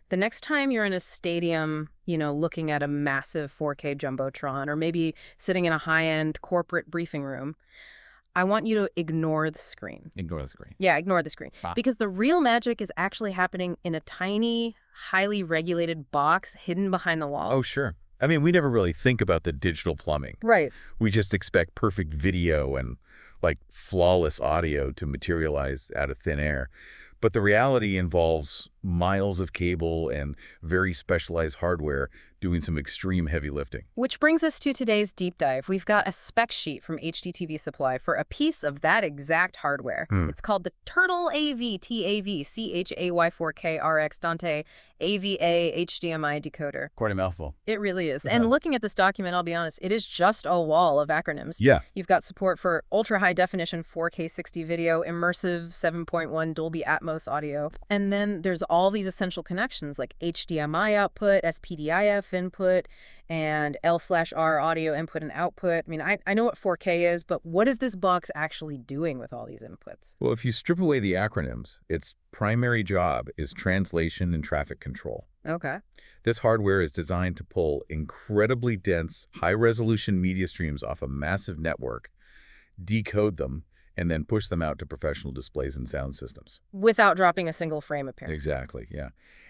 The next time you're in a stadium, looking at a massive 4K Jumbotron, or maybe sitting in a high-end corporate briefing room, I want you to ignore the screen. Ignore the screen. Yeah, ignore the screen. Ah. Because the real magic is actually happening in a tiny, highly regulated box hidden behind the wall. Oh, sure. I mean, we never really think about the digital plumbing. Right. We just expect perfect video and, like, flawless audio to materialize out of thin air. But the reality involves miles of cable and very specialized hardware doing some extreme heavy lifting. Which brings us to today's deep dive. We've got a spec sheet from HDTVSupply for a piece of that exact hardware. It's called the Turtle AV TAV-CHAZY4K-RX Dante AV-A HDMI Decoder. Quite a mouthful. It really is. And looking at this document, I'll be honest, it is just a wall of acronyms. Yeah. You've got support for ultra-high definition 4K 60 video, immersive 7.1 Dolby Atmos audio. And then there's all these essential connections like HDMI output, SPDIF input, and L/R audio input and output. I mean, I know what 4K is, but what is this box actually doing with all these inputs? Well, if you strip away the acronyms, its primary job is translation and traffic control. Okay. This hardware is designed to pull incredibly dense, high-resolution media streams off a massive network, decode them, and then push them out to professional displays and sound systems. Without dropping a single frame, apparently. Exactly, yeah.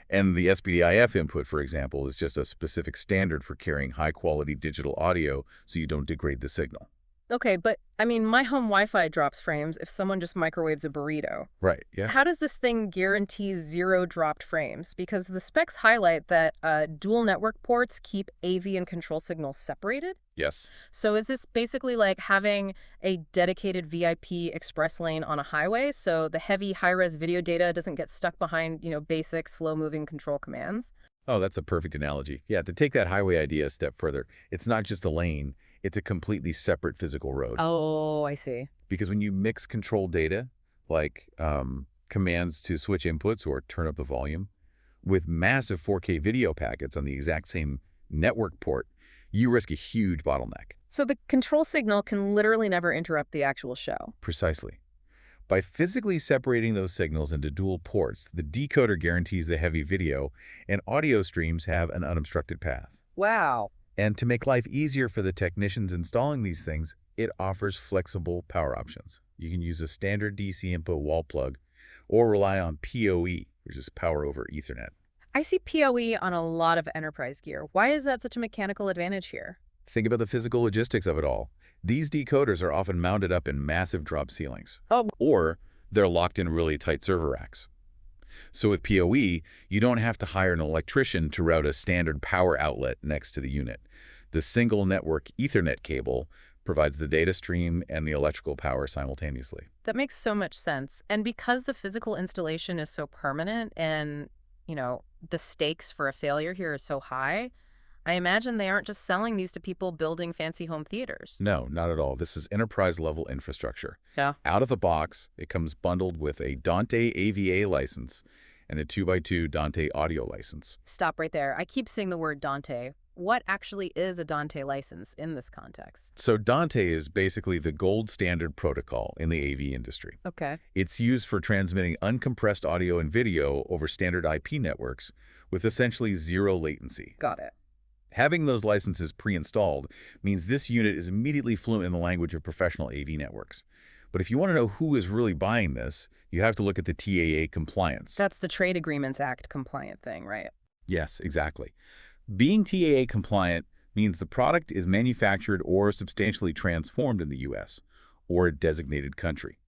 And the SPDIF input, for example, is just a specific standard for carrying high-quality digital audio so you don't degrade the signal. Okay, but, I mean, my home Wi-Fi drops frames if someone just microwaves a burrito. Right, yeah. How does this thing guarantee 0 dropped frames? Because the specs highlight that dual network ports keep AV and control signals separated. Yes. So is this basically like having a dedicated VIP express lane on a highway so the heavy high-res video data doesn't get stuck behind, basic slow-moving control commands? Oh, that's a perfect analogy. Yeah, to take that highway idea a step further, it's not just a lane, it's a completely separate physical road. Oh, I see. Because when you mix control data, like commands to switch inputs or turn up the volume, with massive 4K video packets on the exact same network port, you risk a huge bottleneck. So the control signal can literally never interrupt the actual show. Precisely. By physically separating those signals into dual ports, the decoder guarantees the heavy video and audio streams have an unobstructed path. Wow. And to make life easier for the technicians installing these things, it offers flexible power options. You can use a standard DC input wall plug or rely on PoE, which is power over Ethernet. I see PoE on a lot of enterprise gear. Why is that such a mechanical advantage here? Think about the physical logistics of it all. These decoders are often mounted up in massive drop ceilings. Oh. Or they're locked in really tight server racks. So with PoE, you don't have to hire an electrician to route a standard power outlet next to the unit. The single network Ethernet cable provides the data stream and the electrical power simultaneously. That makes so much sense. And because the physical installation is so permanent and, the stakes for a failure here are so high, I imagine they aren't just selling these to people building fancy home theaters. No, not at all. This is enterprise-level infrastructure. Yeah. Out of the box, it comes bundled with a Dante AV-A license and a 2x2 Dante audio license. Stop right there. I keep seeing the word Dante. What actually is a Dante license in this context? So Dante is basically the gold standard protocol in the AV industry. Okay. It's used for transmitting uncompressed audio and video over standard IP networks with essentially zero latency. Got it. Having those licenses pre-installed means this unit is immediately fluent in the language of professional AV networks. But if you want to know who is really buying this, you have to look at the TAA compliance. That's the Trade Agreements Act compliant thing, right? Yes, exactly. Being TAA compliant means the product is manufactured or substantially transformed in the U.S. or a designated country.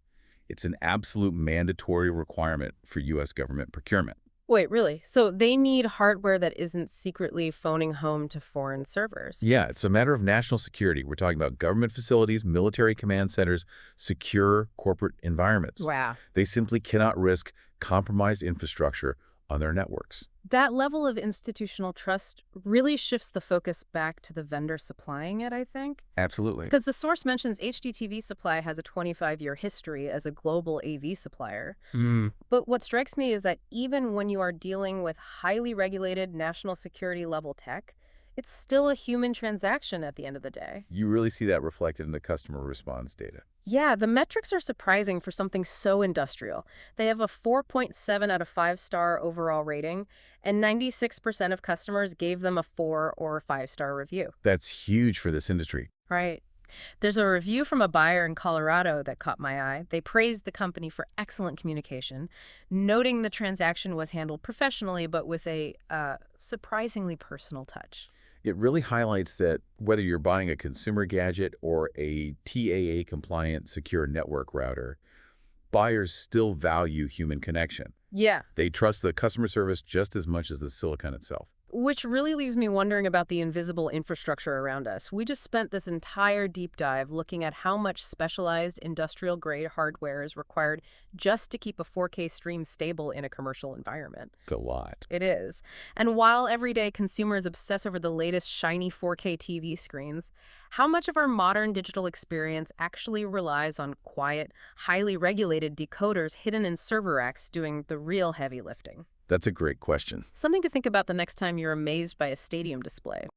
It's an absolute mandatory requirement for U.S. government procurement. Wait, really? So they need hardware that isn't secretly phoning home to foreign servers? Yeah, it's a matter of national security. We're talking about government facilities, military command centers, secure corporate environments. Wow. They simply cannot risk compromised infrastructure on their networks. That level of institutional trust really shifts the focus back to the vendor supplying it, I think. Absolutely. Because the source mentions HDTVSupply has a 25-year history as a global AV supplier. But what strikes me is that even when you are dealing with highly regulated national security level tech, It's still a human transaction at the end of the day. You really see that reflected in the customer response data. Yeah, the metrics are surprising for something so industrial. They have a 4.7 out of 5-star overall rating, and 96% of customers gave them a 4 or 5-star review. That's huge for this industry. Right. There's a review from a buyer in Colorado that caught my eye. They praised the company for excellent communication, noting the transaction was handled professionally but with a surprisingly personal touch. It really highlights that whether you're buying a consumer gadget or a TAA-compliant secure network router, buyers still value human connection. Yeah. They trust the customer service just as much as the silicon itself. Which really leaves me wondering about the invisible infrastructure around us. We just spent this entire deep dive looking at how much specialized industrial-grade hardware is required just to keep a 4K stream stable in a commercial environment. It's a lot. It is. And while everyday consumers obsess over the latest shiny 4K TV screens, how much of our modern digital experience actually relies on quiet, highly regulated decoders hidden in server racks doing the real heavy lifting? That's a great question. Something to think about the next time you're amazed by a stadium display.